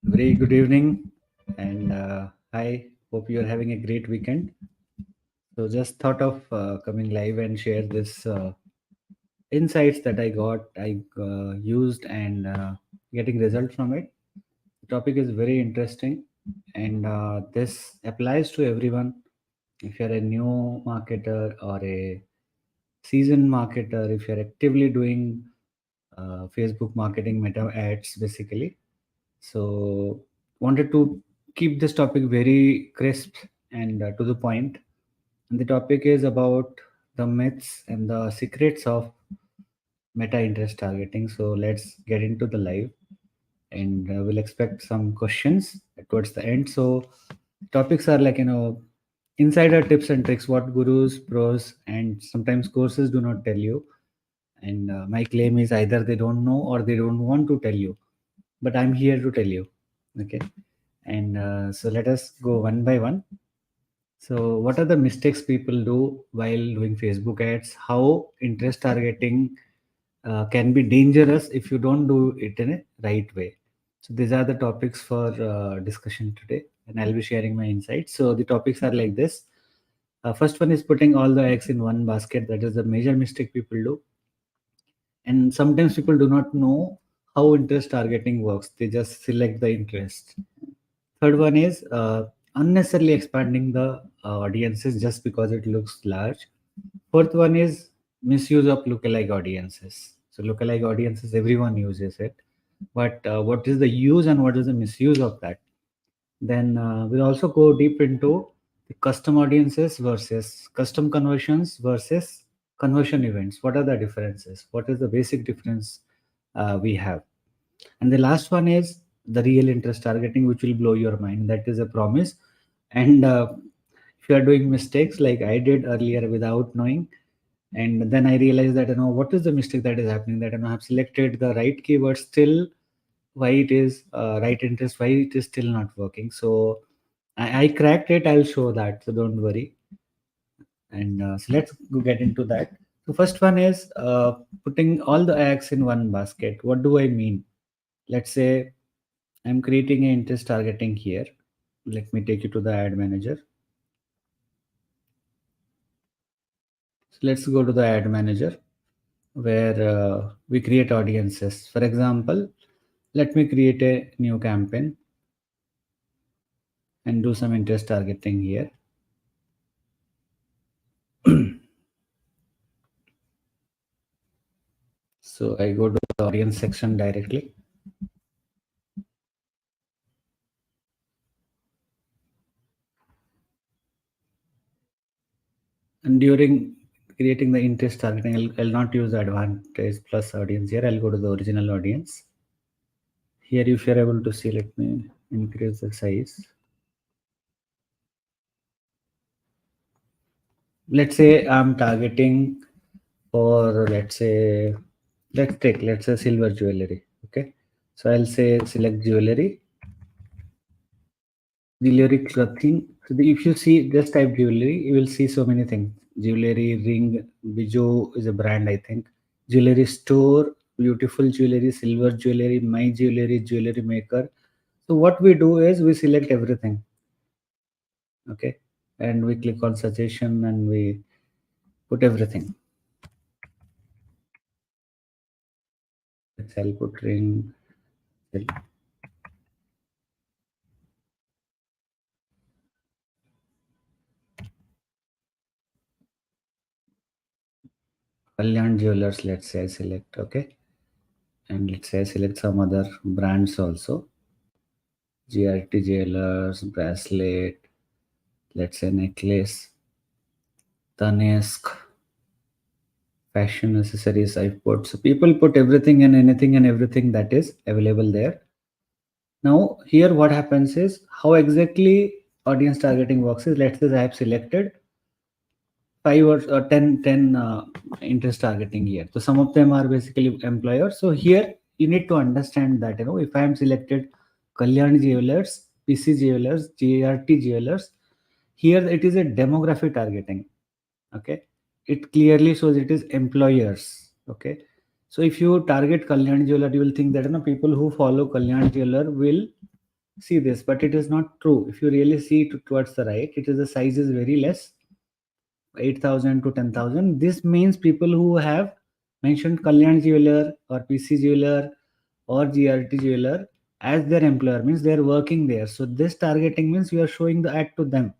Very good evening, and I hope you are having a great weekend. So, just thought of coming live and share this insights that I used and getting results from it. The topic is very interesting, and this applies to everyone. If you're a new marketer or a seasoned marketer, if you're actively doing Facebook marketing, meta ads, basically. So, wanted to keep this topic very crisp and to the point. And the topic is about the myths and the secrets of meta interest targeting. So, let's get into the live and we'll expect some questions towards the end. So, topics are like, insider tips and tricks, what gurus, pros, and sometimes courses do not tell you. And my claim is either they don't know or they don't want to tell you, but I'm here to tell you. Okay. And so let us go one by one. So, what are the mistakes people do while doing Facebook ads? How interest targeting can be dangerous if you don't do it in a right way. So, these are the topics for discussion today, and I'll be sharing my insights. So, the topics are like this. First one is putting all the eggs in one basket. That is the major mistake people do. And sometimes people do not know how interest targeting works. They just select the interest. Third one is unnecessarily expanding the audiences just because it looks large. Fourth one is misuse of lookalike audiences. So lookalike audiences, everyone uses it, but what is the use and what is the misuse of that? Then we'll also go deep into the custom audiences versus custom conversions versus conversion events. What are the differences? What is the basic difference we have? And the last one is the real interest targeting, which will blow your mind. That is a promise. And if you are doing mistakes like I did earlier without knowing, and then I realized that what is the mistake that is happening, that I have selected the right keyword, still why it is right interest, why it is still not working. So I cracked it. I'll show that. So don't worry. And so let's go get into that. So first one is putting all the eggs in one basket. What do I mean? Let's say I'm creating an interest targeting here. Let me take you to the ad manager. So let's go to the ad manager where we create audiences. For example, let me create a new campaign and do some interest targeting here. So I go to the audience section directly. And during creating the interest targeting, I'll not use the advantage plus audience here. I'll go to the original audience. Here, if you're able to see, let me increase the size. Let's say I'm targeting for, let's say silver jewelry. Okay. So I'll say select jewelry clothing. So if you see just type jewelry, you will see so many things. Jewelry, ring, Bijou is a brand, I think. Jewelry store, beautiful jewelry, silver jewelry, my jewelry, jewelry maker. So what we do is we select everything. Okay. And we click on suggestion and we put everything. I'll put ring. Kalyan Jewelers, let's say I select, okay. And let's say I select some other brands also. GRT Jewelers, bracelet, let's say necklace, Tanesk, fashion accessories I've put. So people put everything and anything and everything that is available there. Now here what happens is how exactly audience targeting works is, let's say I have selected 5 or 10 interest targeting here. So some of them are basically employers. So here you need to understand that if I am selected Kalyan Jewelers, PC Jewelers, GRT Jewelers, here it is a demographic targeting. Okay, it clearly shows it is employers. Okay, so if you target Kalyan Jeweler, you will think that people who follow Kalyan Jeweler will see this, but it is not true. If you really see towards the right, it is the size is very less, 8,000 to 10,000. This means people who have mentioned Kalyan Jeweler or PC Jeweler or GRT Jeweler as their employer, means they are working there. So this targeting means you are showing the ad to them.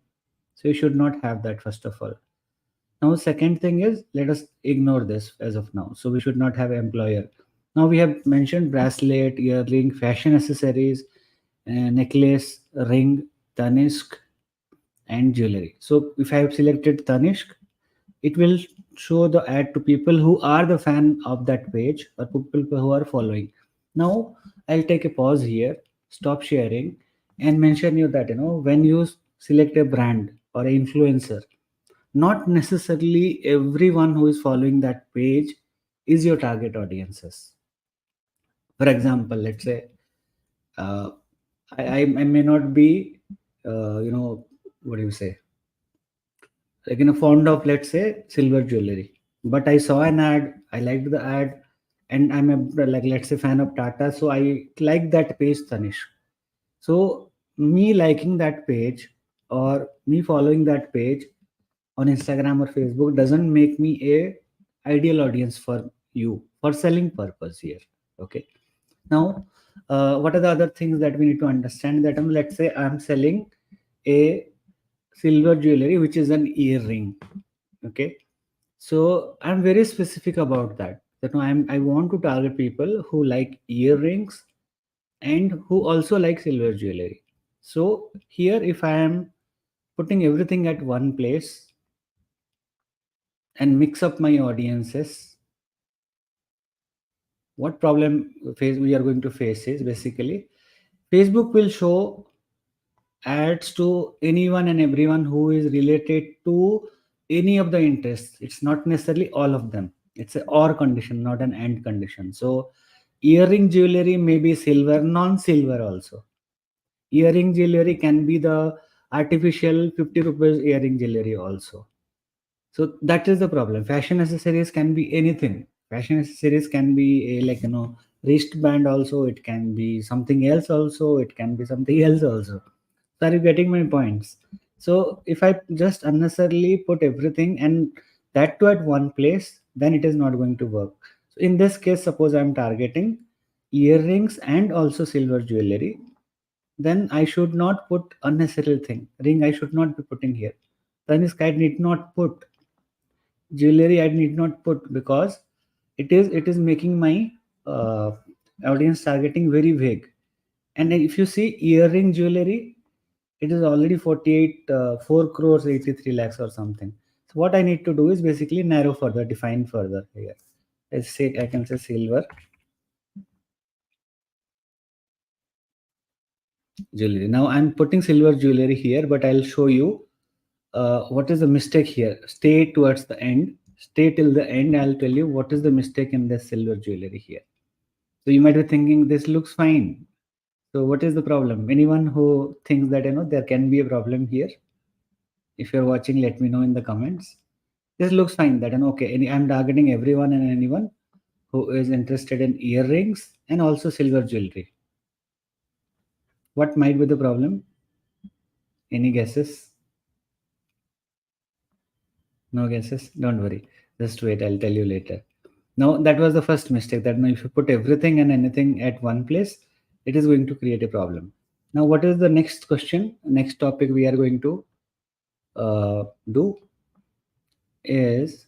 So you should not have that, first of all. Now, second thing is, let us ignore this as of now. So we should not have employer. Now we have mentioned bracelet, earring, fashion accessories, necklace, ring, Tanishq, and jewelry. So if I have selected Tanishq, it will show the ad to people who are the fan of that page or people who are following. Now I'll take a pause here, stop sharing, and mention you that when you select a brand or an influencer, not necessarily everyone who is following that page is your target audiences. For example, let's say uh, I may not be, what do you say, like fond of, let's say, silver jewelry, but I saw an ad, I liked the ad, and I'm a, like, let's say, fan of Tata, so I like that page, Tanish. So me liking that page or me following that page on Instagram or Facebook doesn't make me a ideal audience for you for selling purpose here. Okay. Now, what are the other things that we need to understand? That let's say I'm selling a silver jewelry, which is an earring. Okay, so I'm very specific about that. That no, I want to target people who like earrings and who also like silver jewelry. So here, if I am putting everything at one place and mix up my audiences, what problem face we are going to face is basically Facebook will show ads to anyone and everyone who is related to any of the interests. It's not necessarily all of them. It's a or condition, not an and condition. So earring jewelry may be silver, non-silver also. Earring jewelry can be the artificial 50 rupees earring jewelry also. So that is the problem. Fashion accessories can be anything. Fashion accessories can be a, like wristband also. It can be something else also. It can be something else also. So are you getting my points? So if I just unnecessarily put everything and that too at one place, then it is not going to work. So in this case, suppose I'm targeting earrings and also silver jewelry, then I should not put unnecessary thing. Ring I should not be putting here. Then this guy need not put jewelry, I need not put, because it is making my uh, audience targeting very vague. And if you see earring jewelry, it is already 48 4 crores 83 lakhs or something. So what I need to do is basically narrow further, define further here. Let's say I can say silver jewelry. Now I'm putting silver jewelry here, but I'll show you what is the mistake here. Stay towards the end, stay till the end, I'll tell you what is the mistake in this silver jewelry here. So you might be thinking this looks fine. So what is the problem? Anyone who thinks that there can be a problem here? If you're watching, let me know in the comments. This looks fine. That okay. I'm targeting everyone and anyone who is interested in earrings and also silver jewelry. What might be the problem? Any guesses? No guesses? Don't worry. Just wait. I'll tell you later. Now that was the first mistake. That now if you put everything and anything at one place, it is going to create a problem. Now, what is the next question? Next topic we are going to do is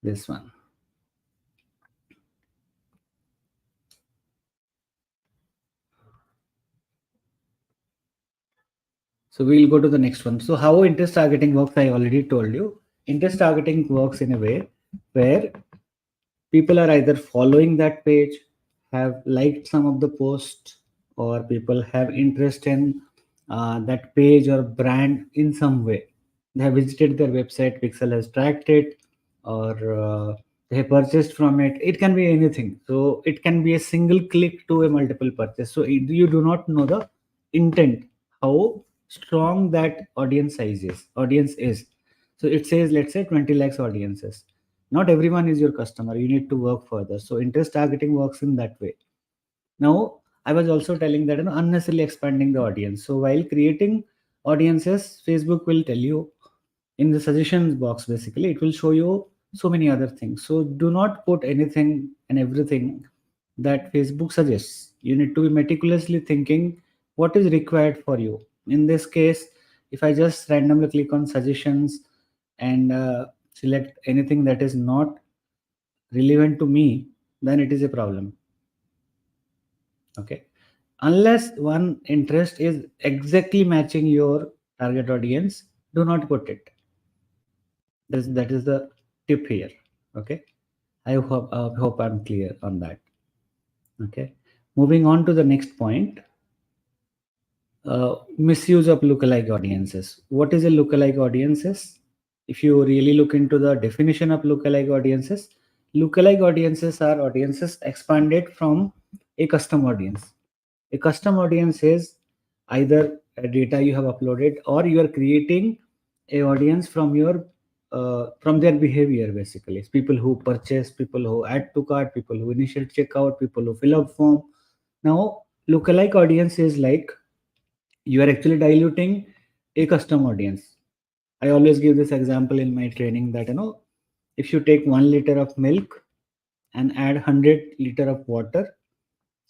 this one. So we'll go to the next one. So how interest targeting works, I already told you. Interest targeting works in a way where people are either following that page, have liked some of the posts, or people have interest in that page or brand in some way. They have visited their website, Pixel has tracked it, or they have purchased from it. It can be anything. So it can be a single click to a multiple purchase. So you do not know the intent, how strong that audience is. So it says, let's say 20 lakhs audiences. Not everyone is your customer. You need to work further. So interest targeting works in that way. Now, I was also telling that, unnecessarily expanding the audience. So while creating audiences, Facebook will tell you in the suggestions box, basically, it will show you so many other things. So do not put anything and everything that Facebook suggests. You need to be meticulously thinking what is required for you. In this case, if I just randomly click on suggestions and select anything that is not relevant to me, then it is a problem. Okay, unless one interest is exactly matching your target audience, do not put it. That is the tip here. Okay, I hope I'm clear on that. Okay, moving on to the next point. Misuse of lookalike audiences. What is a lookalike audiences? If you really look into the definition of lookalike audiences are audiences expanded from a custom audience. A custom audience is either a data you have uploaded, or you are creating a audience from your from their behavior. Basically, it's people who purchase, people who add to cart, people who initiate checkout, people who fill up form. Now, lookalike audience is like you are actually diluting a custom audience. I always give this example in my training that, if you take 1 liter of milk and add 100 liter of water,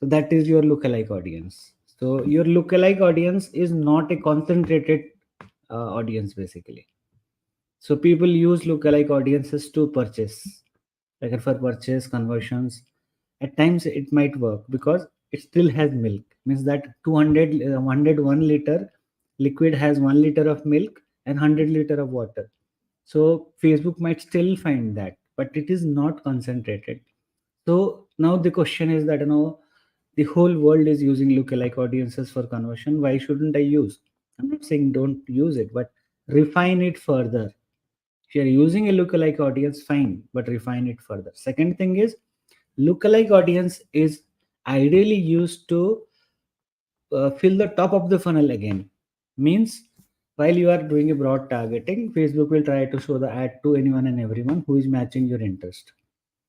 so that is your lookalike audience. So your lookalike audience is not a concentrated audience, basically. So people use lookalike audiences to purchase, like for purchase conversions. At times it might work because it still has milk. Means that 200, 101 liter liquid has 1 liter of milk and 100 liter of water. So Facebook might still find that, but it is not concentrated. So now the question is that, the whole world is using lookalike audiences for conversion. Why shouldn't I use? I'm not saying don't use it, but refine it further. If you're using a lookalike audience, fine, but refine it further. Second thing is, lookalike audience is ideally used to fill the top of the funnel again. Means while you are doing a broad targeting, Facebook will try to show the ad to anyone and everyone who is matching your interest.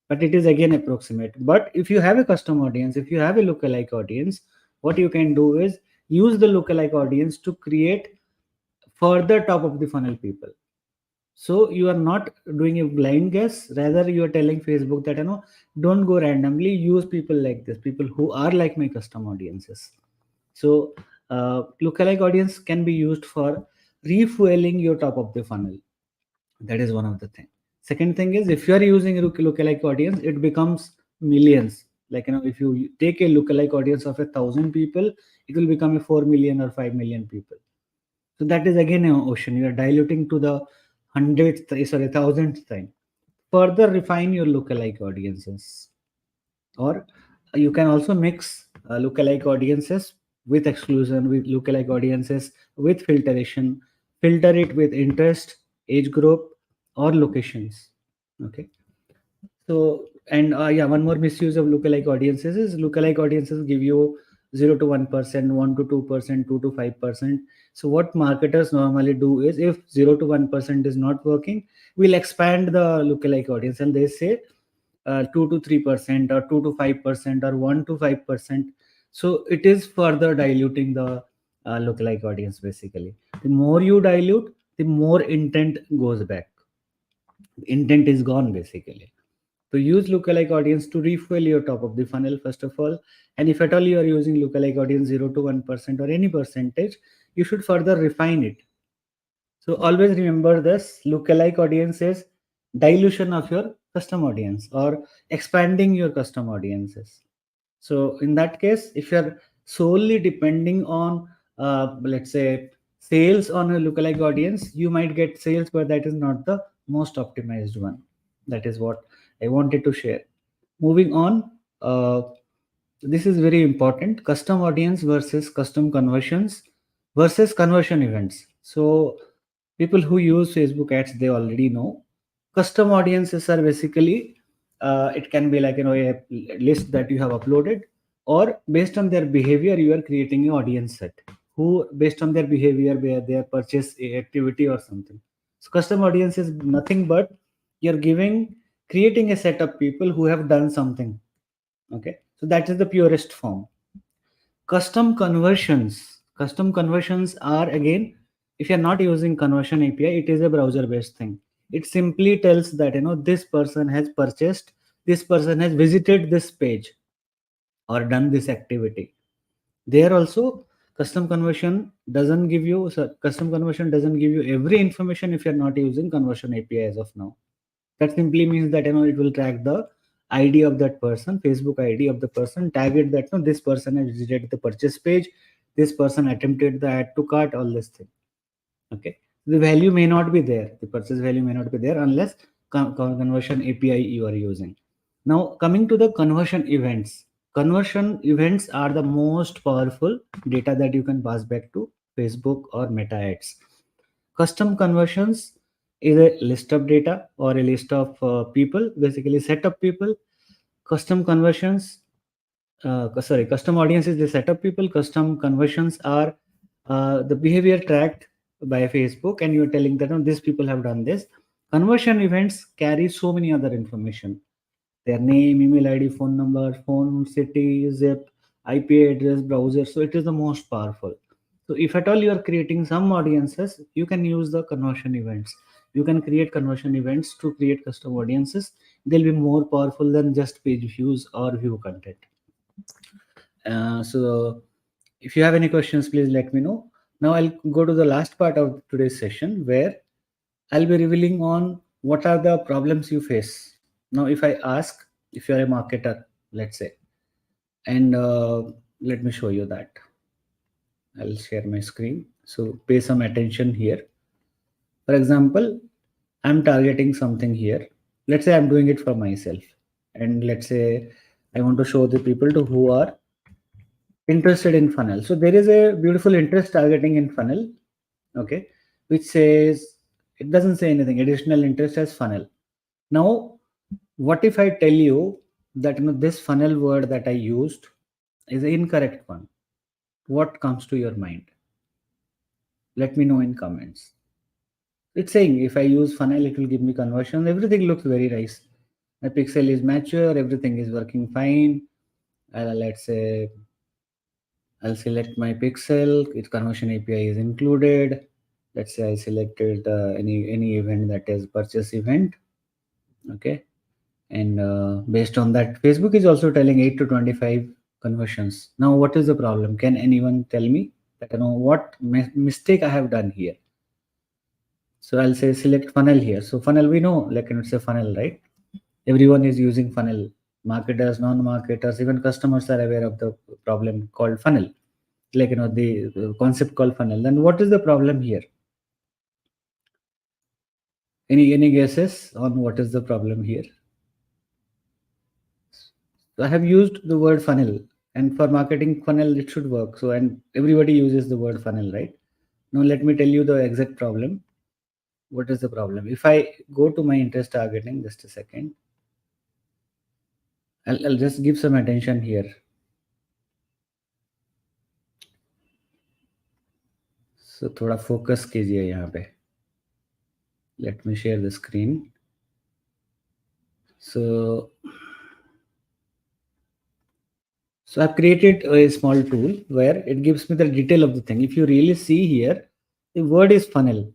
But it is again approximate. But if you have a custom audience, if you have a lookalike audience, what you can do is use the lookalike audience to create further top of the funnel people. So you are not doing a blind guess, rather you are telling Facebook that, don't go randomly, use people like this, people who are like my custom audiences. So lookalike audience can be used for refueling your top of the funnel. That is one of the thing. Second thing is, if you are using a lookalike audience, it becomes millions. Like, if you take a lookalike audience of 1,000 people, it will become a 4 million or 5 million people. So that is again an ocean. You are diluting to the hundredth, sorry, thousandth time. Further refine your lookalike audiences, or you can also mix lookalike audiences with exclusion, with lookalike audiences with filtration. Filter it with interest, age group, or locations. Okay. So, and yeah, one more misuse of lookalike audiences is lookalike audiences give you 0 to 1%, 1 to 2%, 2 to 5%. So, what marketers normally do is, if 0 to 1% is not working, we'll expand the lookalike audience, and they say 2 to 3% or 2 to 5% or 1 to 5%. So, it is further diluting the lookalike audience, basically. The more you dilute, the more intent goes back. Intent is gone, basically. So use lookalike audience to refuel your top of the funnel, first of all. And if at all you are using lookalike audience 0 to 1% or any percentage, you should further refine it. So always remember this: lookalike audience is dilution of your custom audience or expanding your custom audiences. So in that case, if you're solely depending on, let's say, sales on a lookalike audience, you might get sales, but that is not the most optimized one. That is what I wanted to share. Moving on, this is very important: custom audience versus custom conversions versus conversion events. So people who use Facebook ads, they already know custom audiences are basically, it can be like, a list that you have uploaded, or based on their behavior you are creating an audience set, who based on their behavior, where their purchase activity or something. So custom audience is nothing but you're giving creating a set of people who have done something. Okay, so that is the purest form. Custom conversions are, again, if you're not using conversion API, it is a browser based thing. It simply tells that, this person has purchased, this person has visited this page or done this activity. There also, custom conversion doesn't give you every information if you're not using conversion API as of now. That simply means that, it will track the ID of that person, Facebook ID of the person, tag it that, this person has visited the purchase page, this person attempted the add to cart, all this thing. Okay, the value may not be there, the purchase value may not be there unless conversion API you are using. Now, coming to the conversion events are the most powerful data that you can pass back to Facebook or Meta ads. Custom conversions is a list of data or a list of people, basically set of people. Custom conversions, custom audience is the set of people. Custom conversions are the behavior tracked by Facebook, and you're telling that, these people have done this. Conversion events carry so many other information: their name, email ID, phone number, phone, city, zip, IP address, browser. So it is the most powerful. So if at all you are creating some audiences, you can use the conversion events. You can create conversion events to create custom audiences. They'll be more powerful than just page views or view content. So if you have any questions, please let me know. Now I'll go to the last part of today's session where I'll be revealing on what are the problems you face. Now, if I ask, if you're a marketer, let's say, and let me show you that. I'll share my screen. So pay some attention here. For example, I'm targeting something here. Let's say I'm doing it for myself. And let's say I want to show the people to who are interested in funnel. So there is a beautiful interest targeting in funnel, okay, which says, it doesn't say anything, additional interest as funnel. Now, what if I tell you that, this funnel word that I used is the incorrect one? What comes to your mind? Let me know in comments. It's saying if I use funnel, it will give me conversion. Everything looks very nice. My pixel is mature, everything is working fine. Let's say I'll select my pixel, its conversion API is included. Let's say I selected any event that is purchase event. Okay. And based on that, Facebook is also telling 8 to 25 conversions. Now, what is the problem? Can anyone tell me that, what mistake I have done here? So I'll say select funnel here. So funnel, we know, like, it's a funnel, right? Everyone is using funnel. Marketers, non-marketers, even customers are aware of the problem called funnel, like, the concept called funnel. Then what is the problem here? Any guesses on what is the problem here? So I have used the word funnel, and for marketing funnel, it should work. So, and everybody uses the word funnel, right? Now, let me tell you the exact problem. What is the problem? If I go to my interest targeting, just a second, I'll just give some attention here. So, थोड़ा focus कीजिए यहाँ पे. Let me share the screen. So I've created a small tool where it gives me the detail of the thing. If you really see here, the word is funnel,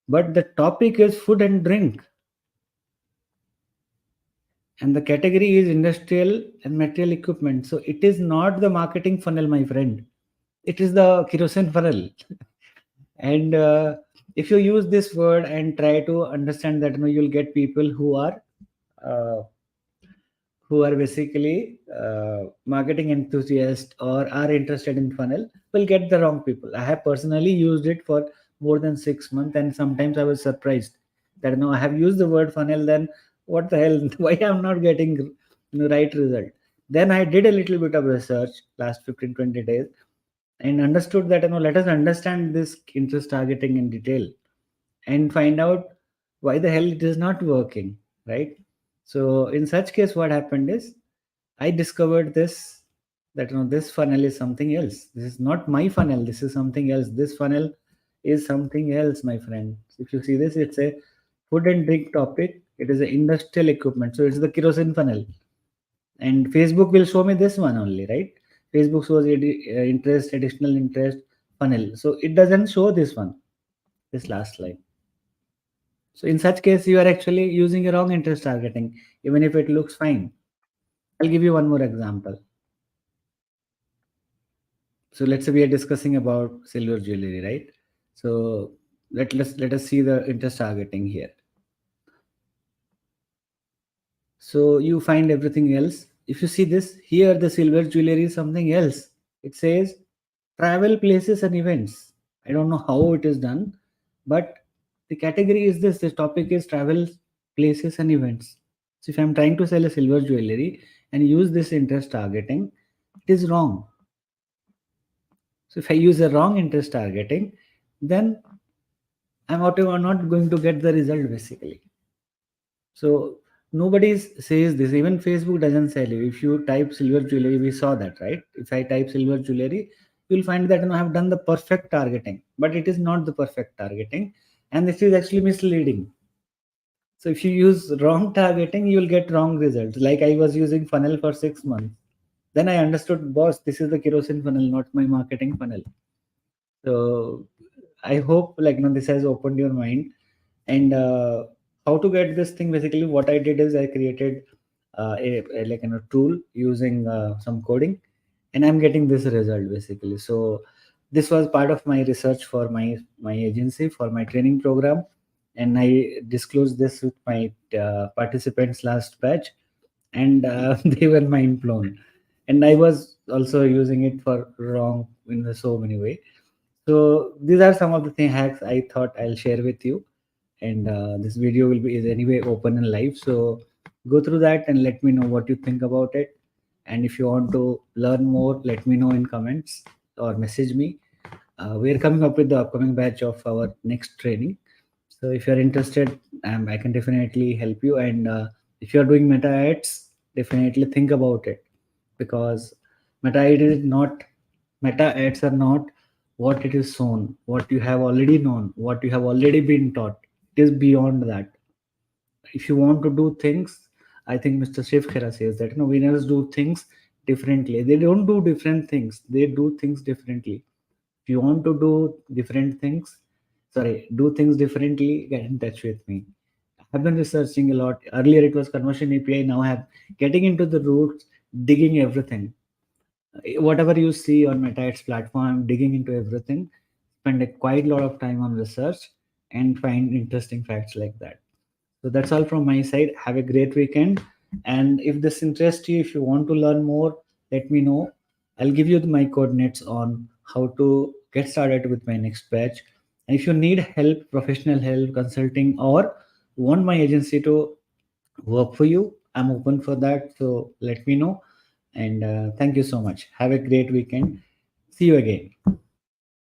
but the topic is food and drink. And the category is industrial and material equipment. So it is not the marketing funnel, my friend. It is the kerosene funnel. And if you use this word and try to understand that, you'll get people uh, who are basically marketing enthusiasts or are interested in funnel, will get the wrong people. I have personally used it for more than 6 months, and sometimes I was surprised that, I have used the word funnel, then what the hell, why I'm not getting right result. Then I did a little bit of research last 15-20 days and understood that, let us understand this interest targeting in detail and find out why the hell it is not working, right? So in such case, what happened is I discovered this, that, this funnel is something else. This is not my funnel, this is something else. This funnel is something else, my friend. If you see this, it's a food and drink topic. It is an industrial equipment, so it's the kerosene funnel. And Facebook will show me this one only, right? Facebook shows interest, additional interest, funnel. So it doesn't show this one, this last line. So in such case, you are actually using a wrong interest targeting, even if it looks fine. I'll give you one more example. So let's say we are discussing about silver jewelry, right? So let us see the interest targeting here. So you find everything else. If you see this here, the silver jewelry is something else. It says travel places and events. I don't know how it is done, but the category is this. The topic is travel places and events. So if I'm trying to sell a silver jewelry and use this interest targeting, it is wrong. So if I use a wrong interest targeting, then I'm not going to get the result basically. So nobody says this. Even Facebook doesn't sell you. If you type silver jewelry, we saw that, right? If I type silver jewelry, you'll find that I have done the perfect targeting, but it is not the perfect targeting, and this is actually misleading. So if you use wrong targeting, you will get wrong results. Like I was using funnel for 6 months. Then I understood, boss, this is the kerosene funnel, not my marketing funnel. So I hope this has opened your mind. And how to get this thing, basically what I did is I created a tool using some coding, and I'm getting this result basically. So this was part of my research for my agency, for my training program, and I disclosed this with my participants last batch, and they were mind blown. And I was also using it for wrong in so many way. So these are some of the hacks I thought I'll share with you. And this video will be is anyway open and live. So go through that and let me know what you think about it. And if you want to learn more, let me know in comments or message me. We are coming up with the upcoming batch of our next training. So if you're interested, I can definitely help you. And if you're doing meta ads, definitely think about it, because meta ads are not what it is shown, what you have already known, what you have already been taught. It is beyond that. If you want to do things, I think Mr. Shiv Khera says that winners do things differently. They don't do different things. They do things differently. If you want to do different things, sorry, do things differently, get in touch with me. I've been researching a lot. Earlier it was conversion API. Now I have getting into the roots, digging everything. Whatever you see on Meta Ads platform, I'm digging into everything. Spend a quite lot of time on research and find interesting facts like that. So that's all from my side. Have a great weekend. And if this interests you, if you want to learn more, let me know. I'll give you my coordinates on how to get started with my next batch. And if you need help, professional help, consulting, or want my agency to work for you, I'm open for that. So let me know. And thank you so much. Have a great weekend. See you again.